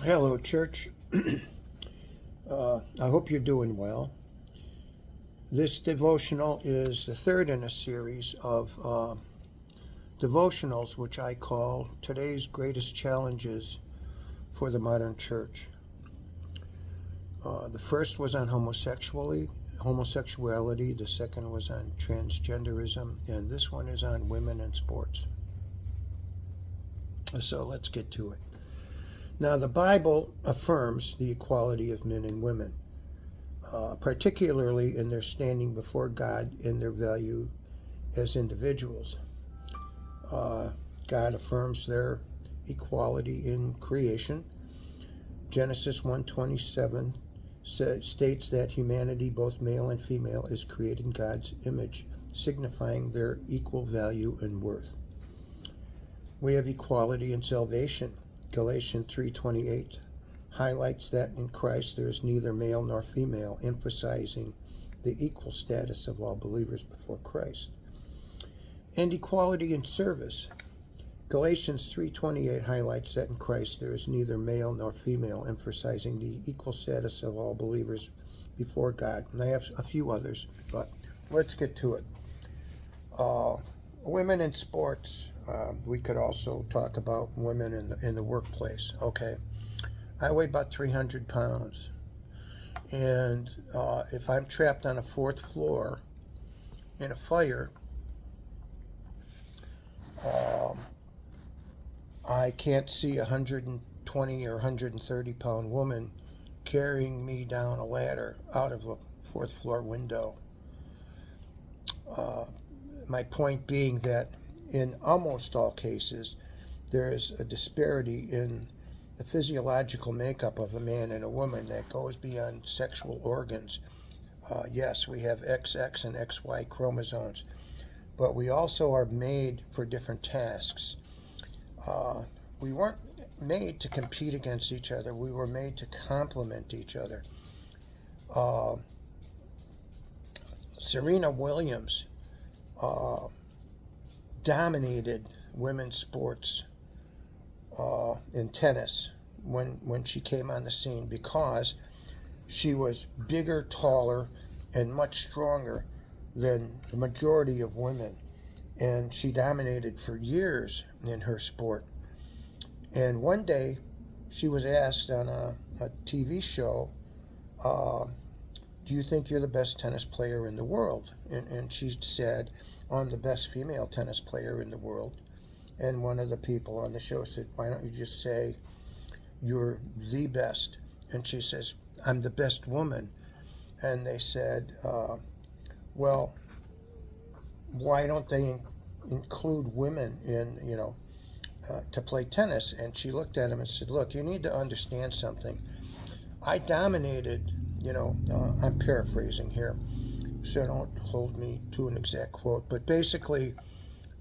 Hello, church. I hope you're doing well. This devotional is the third in a series of devotionals, which I call Today's Greatest Challenges for the Modern Church. The first was on homosexuality, the second was on transgenderism, and this one is on women in sports. So let's get to it. Now, the Bible affirms the equality of men and women. Particularly in their standing before God and their value as individuals. God affirms their equality in creation. Genesis 1:27 states that humanity, both male and female, is created in God's image, signifying their equal value and worth. We have equality in salvation. Galatians 3:28 highlights that in Christ there is neither male nor female, emphasizing the equal status of all believers before Christ. And equality in service. Galatians 3:28 highlights that in Christ there is neither male nor female, emphasizing the equal status of all believers before God. And I have a few others, but let's get to it. Women in sports. We could also talk about women in the workplace. Okay. I weigh about 300 pounds, and if I'm trapped on a fourth floor in a fire, I can't see a 120 or 130 pound woman carrying me down a ladder out of a fourth floor window. My point being that in almost all cases, there is a disparity in the physiological makeup of a man and a woman that goes beyond sexual organs. Yes, we have XX and XY chromosomes, but we also are made for different tasks. We weren't made to compete against each other. We were made to complement each other. Serena Williams dominated women's sports in tennis when she came on the scene because she was bigger, taller, and much stronger than the majority of women. And she dominated for years in her sport. And one day she was asked on a TV show, do you think you're the best tennis player in the world? And she said, I'm the best female tennis player in the world. And one of the people on the show said, why don't you just say you're the best? And she says, I'm the best woman. And they said, well, why don't they include women in, to play tennis? And she looked at him and said, look, you need to understand something. I dominated, I'm paraphrasing here, so don't hold me to an exact quote, but basically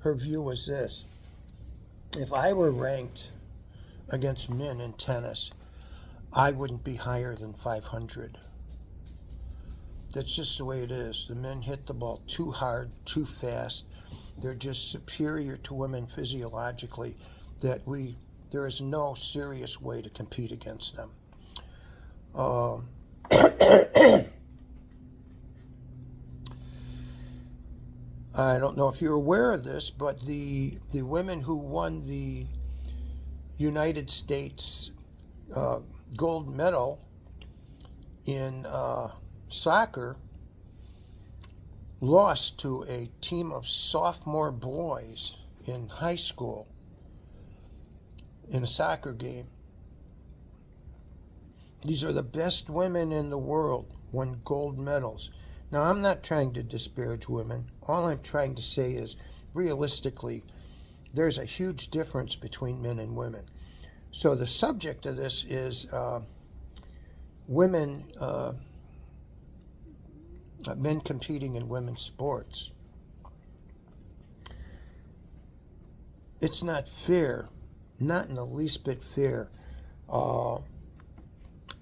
her view was this. If I were ranked against men in tennis, I wouldn't be higher than 500. That's just the way it is. The men hit the ball too hard, too fast. They're just superior to women physiologically that there is no serious way to compete against them. I don't know if you're aware of this, but the women who won the United States gold medal in soccer lost to a team of sophomore boys in high school in a soccer game. These are the best women in the world, won gold medals. Now, I'm not trying to disparage women. All I'm trying to say is, realistically, there's a huge difference between men and women. So the subject of this is men competing in women's sports. It's not fair, not in the least bit fair.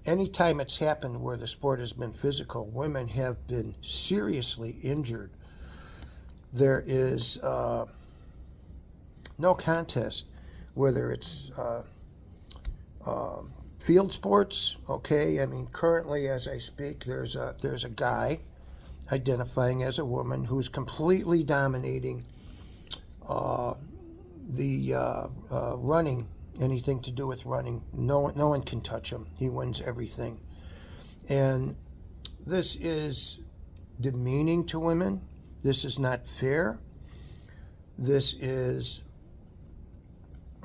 Anytime it's happened where the sport has been physical, women have been seriously injured. There is no contest, whether it's Field sports, okay. I mean, currently as I speak, there's a guy identifying as a woman who's completely dominating uh, the running, anything to do with running. No one can touch him. He wins everything, and this is demeaning to women. This is not fair. This is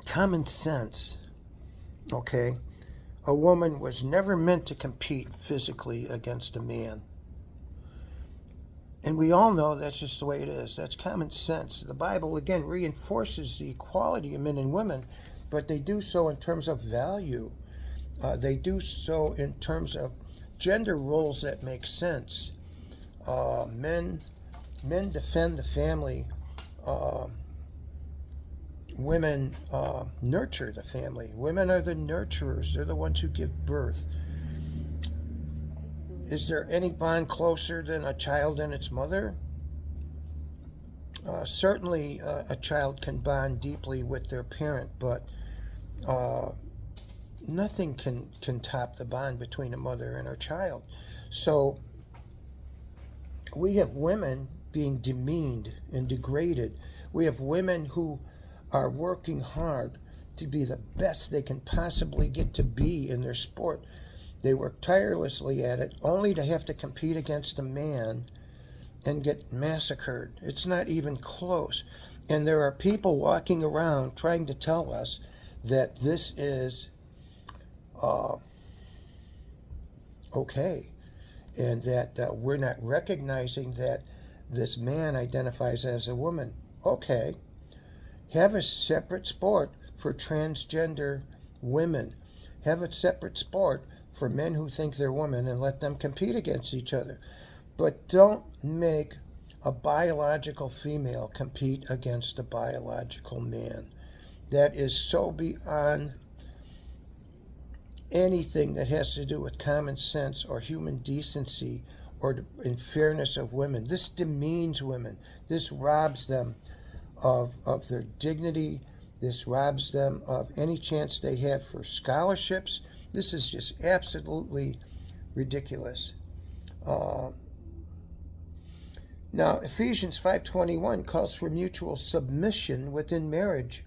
common sense. Okay, a woman was never meant to compete physically against a man. And we all know that's just the way it is. That's common sense. The Bible, again, reinforces the equality of men and women, but they do so in terms of value. They do so in terms of gender roles that make sense. Men defend the family. Women nurture the family. Women are the nurturers. They're the ones who give birth. Is there any bond closer than a child and its mother? Certainly, a child can bond deeply with their parent, but nothing can top the bond between a mother and her child. So we have women being demeaned and degraded. We have women who are working hard to be the best they can possibly get to be in their sport. They work tirelessly at it, only to have to compete against a man and get massacred. It's not even close. And there are people walking around trying to tell us that this is okay, and that we're not recognizing that this man identifies as a woman. Okay, have a separate sport for transgender women. Have a separate sport for men who think they're women and let them compete against each other. But don't make a biological female compete against a biological man. That is so beyond anything that has to do with common sense or human decency or in fairness of women. This demeans women. This robs them of their dignity. This robs them of any chance they have for scholarships. This is just absolutely ridiculous. Now, Ephesians 5:21 calls for mutual submission within marriage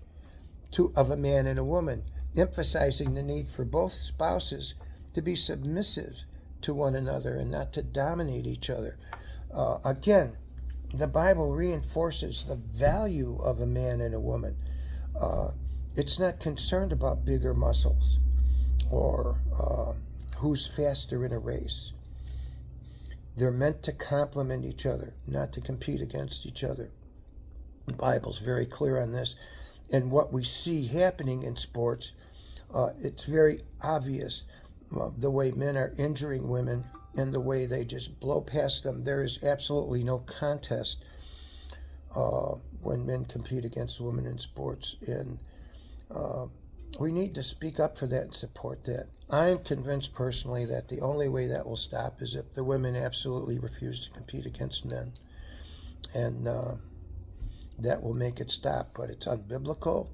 of a man and a woman, emphasizing the need for both spouses to be submissive to one another and not to dominate each other. Again, the Bible reinforces the value of a man and a woman. It's not concerned about bigger muscles or who's faster in a race. They're meant to complement each other, not to compete against each other. The Bible's very clear on this. And what we see happening in sports, it's very obvious the way men are injuring women and the way they just blow past them. There is absolutely no contest when men compete against women in sports. And we need to speak up for that and support that. I'm convinced personally that the only way that will stop is if the women absolutely refuse to compete against men. And that will make it stop. But it's unbiblical,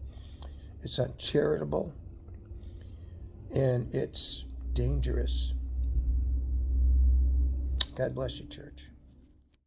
it's uncharitable, and it's dangerous. God bless you, church.